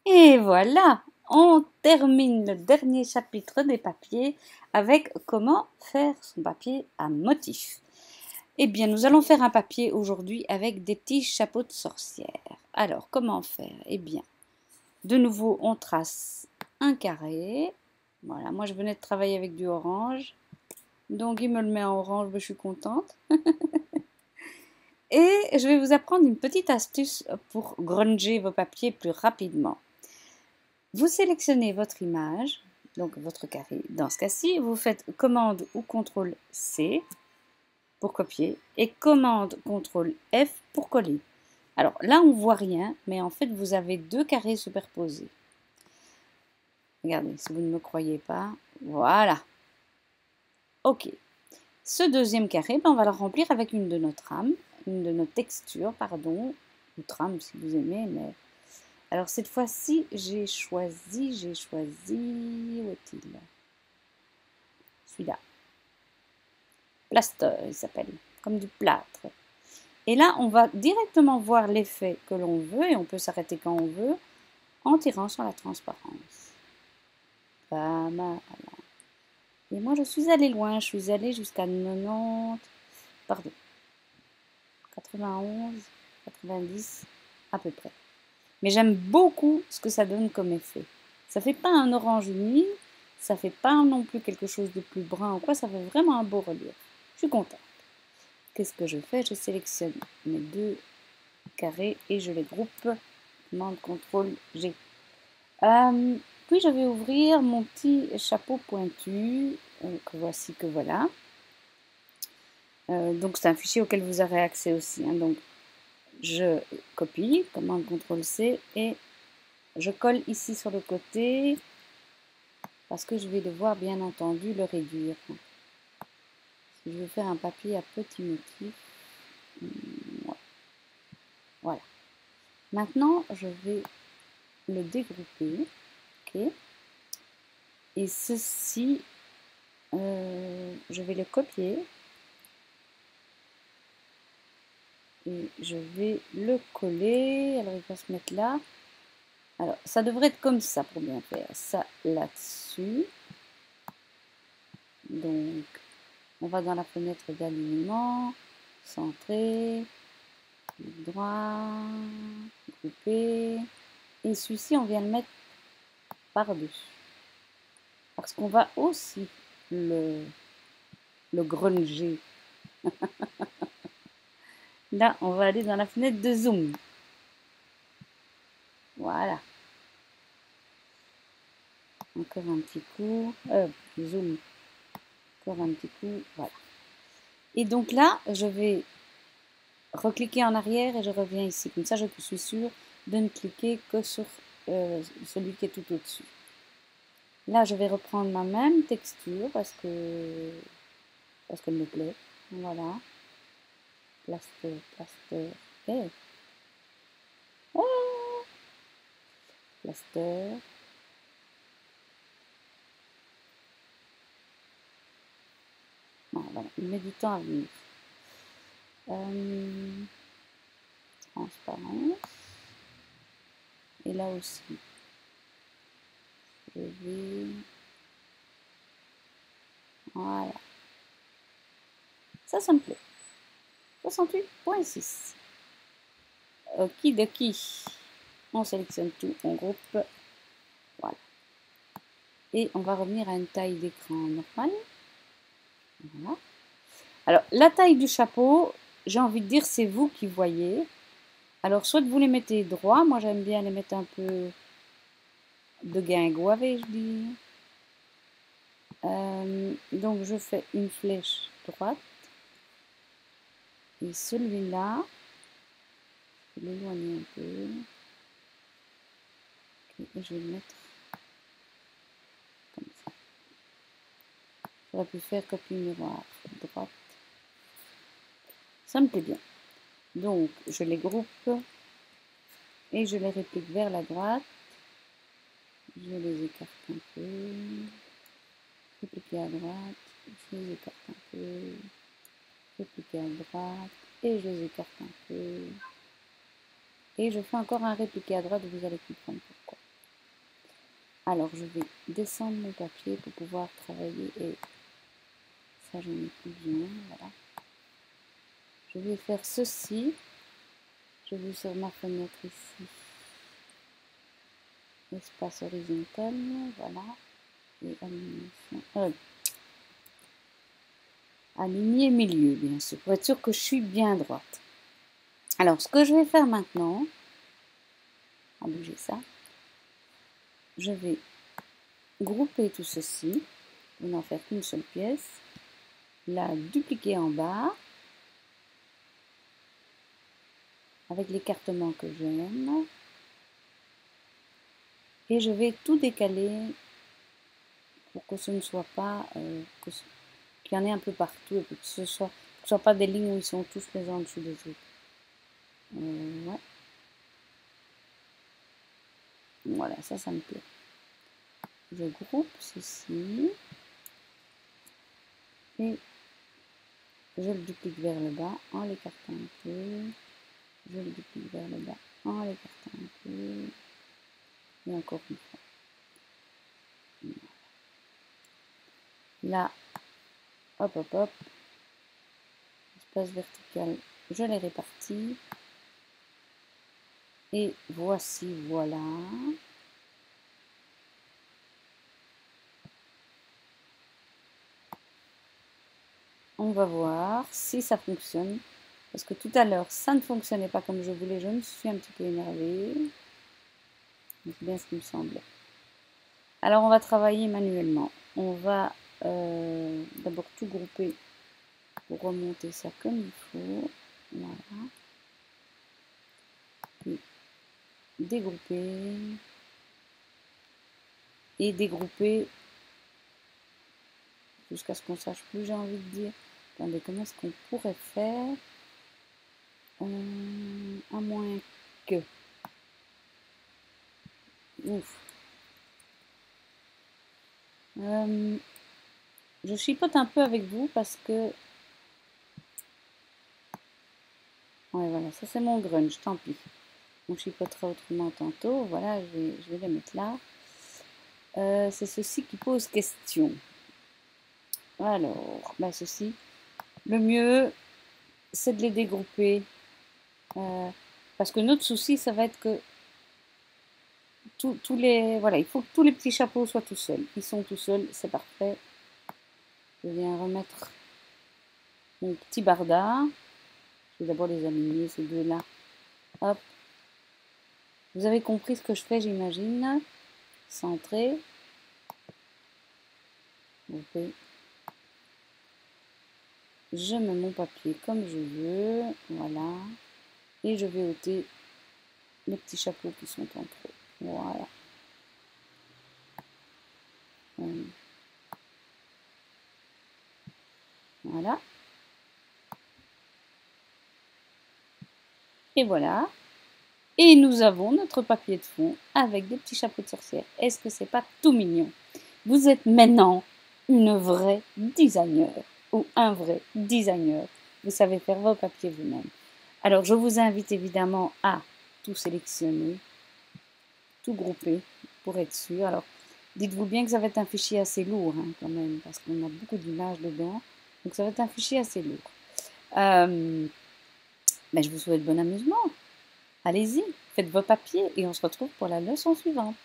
Et voilà, on termine le dernier chapitre des papiers avec comment faire son papier à motif. Eh bien, nous allons faire un papier aujourd'hui avec des petits chapeaux de sorcière. Alors, comment faire? Eh bien, de nouveau, on trace un carré. Voilà, moi je venais de travailler avec du orange. Donc, il me le met en orange, je suis contente. Et je vais vous apprendre une petite astuce pour granger vos papiers plus rapidement. Vous sélectionnez votre image, donc votre carré. Dans ce cas-ci, vous faites commande ou CTRL C pour copier et commande CTRL F pour coller. Alors là, on ne voit rien, mais en fait, vous avez deux carrés superposés. Regardez, si vous ne me croyez pas, voilà. OK. Ce deuxième carré, on va le remplir avec une de nos trames, une de nos textures, pardon, ou trame si vous aimez, mais... Alors cette fois-ci, j'ai choisi, où est-il? Celui-là. Plaster, il s'appelle, comme du plâtre. Et là, on va directement voir l'effet que l'on veut, et on peut s'arrêter quand on veut, en tirant sur la transparence. Pas mal. Et moi, je suis allée loin, je suis allée jusqu'à 90, pardon, 91, 90, à peu près. Mais j'aime beaucoup ce que ça donne comme effet. Ça fait pas un orange uni, ça fait pas non plus quelque chose de plus brun ou quoi, ça fait vraiment un beau relief. Je suis contente. Qu'est-ce que je fais? Je sélectionne mes deux carrés et je les groupe. Commande CTRL G. Puis je vais ouvrir mon petit chapeau pointu, que voici que voilà. Donc c'est un fichier auquel vous aurez accès aussi. Donc je copie, commande CTRL C et je colle ici sur le côté parce que je vais devoir bien entendu le réduire. Si je veux faire un papier à petit motif, voilà. Maintenant, je vais le dégrouper. Ok. Et ceci, je vais le copier. Et je vais le coller. Alors, il va se mettre là. Alors, ça devrait être comme ça pour bien faire. Ça là-dessus. Donc, on va dans la fenêtre d'alignement. Centrer. Droit. Grouper. Et celui-ci, on vient le mettre par-dessus. Parce qu'on va aussi le granger. Là, on va aller dans la fenêtre de zoom. Voilà. Encore un petit coup. Zoom. Encore un petit coup. Voilà. Et donc là, je vais recliquer en arrière et je reviens ici. Comme ça, je suis sûre de ne cliquer que sur celui qui est tout au-dessus. Là, je vais reprendre ma même texture parce qu'elle me plaît. Voilà. Plaster, plaster. Hey. Oh, plaster. Voilà, il met du temps à venir. Transparence. Et là aussi. Je vais... Voilà. Ça me plaît. 68,6. Okidoki. On sélectionne tout, on groupe. Voilà. Et on va revenir à une taille d'écran normale. Voilà. Alors, la taille du chapeau, j'ai envie de dire, c'est vous qui voyez. Alors, soit vous les mettez droit. Moi, j'aime bien les mettre un peu de guingois, vais-je dire. Donc, je fais une flèche droite. Et celui-là, je vais l'éloigner un peu. Okay, et je vais le mettre comme ça. J'aurais pu faire copie miroir droite. Ça me plaît bien. Donc, je les groupe et je les réplique vers la droite. Je les écarte un peu. Répliquer à droite. Je les écarte un peu. Répliquer à droite. Et je les écarte un peu. Et je fais encore un répliquer à droite, vous allez comprendre pourquoi. Alors, je vais descendre mon papier pour pouvoir travailler et ça, je n'ai plus besoin. Voilà. Je vais faire ceci. Je vais sur ma fenêtre ici. Espace horizontal, voilà. Et aligner milieu, bien sûr, pour être sûr que je suis bien droite. Alors, ce que je vais faire maintenant, on va bouger ça, je vais grouper tout ceci, pour n'en faire qu'une seule pièce, la dupliquer en bas, avec l'écartement que j'aime, et je vais tout décaler pour que ce ne soit pas, qu'il y en ait un peu partout, et que ce ne soit pas des lignes où ils sont tous les uns en dessous des autres. Ouais. Voilà, ça me plaît. Je groupe ceci et je le duplique vers le bas en l'écartant un peu. Je le duplique vers le bas en l'écartant un peu. Et encore une fois. Là, hop, hop, hop. Espace vertical, je l'ai réparti. Et voici, voilà. On va voir si ça fonctionne. Parce que tout à l'heure, ça ne fonctionnait pas comme je voulais. Je me suis un petit peu énervée. C'est bien ce qui me semblait. Alors, on va travailler manuellement. On va d'abord tout grouper pour remonter ça comme il faut. Voilà. Puis dégrouper. Et dégrouper jusqu'à ce qu'on sache plus, j'ai envie de dire. Attendez, comment est-ce qu'on pourrait faire à moins que... Ouf. Je chipote un peu avec vous parce que... Ouais, voilà, ça c'est mon grunge, tant pis. On chipotera autrement tantôt. Voilà, je vais les mettre là. C'est ceci qui pose question. Alors, bah ceci. Le mieux, c'est de les dégrouper. Parce que notre souci, ça va être que tous les... Voilà, il faut que tous les petits chapeaux soient tout seuls. Ils sont tout seuls, c'est parfait. Je viens remettre mon petit barda. Je vais d'abord les aligner, ces deux-là. Hop. Vous avez compris ce que je fais, j'imagine. Centrer. Okay. Je mets mon papier comme je veux. Voilà. Et je vais ôter les petits chapeaux qui sont entre eux. Voilà. Voilà. Et voilà. Et nous avons notre papier de fond avec des petits chapeaux de sorcière. Est-ce que c'est pas tout mignon? Vous êtes maintenant une vraie designer ou un vrai designer. Vous savez faire vos papiers vous-même. Alors, je vous invite évidemment à tout sélectionner, tout grouper pour être sûr. Alors, dites-vous bien que ça va être un fichier assez lourd quand même, parce qu'on a beaucoup d'images dedans. Donc, ça va être un fichier assez lourd. Mais je vous souhaite bon amusement. Allez-y, faites vos papiers et on se retrouve pour la leçon suivante.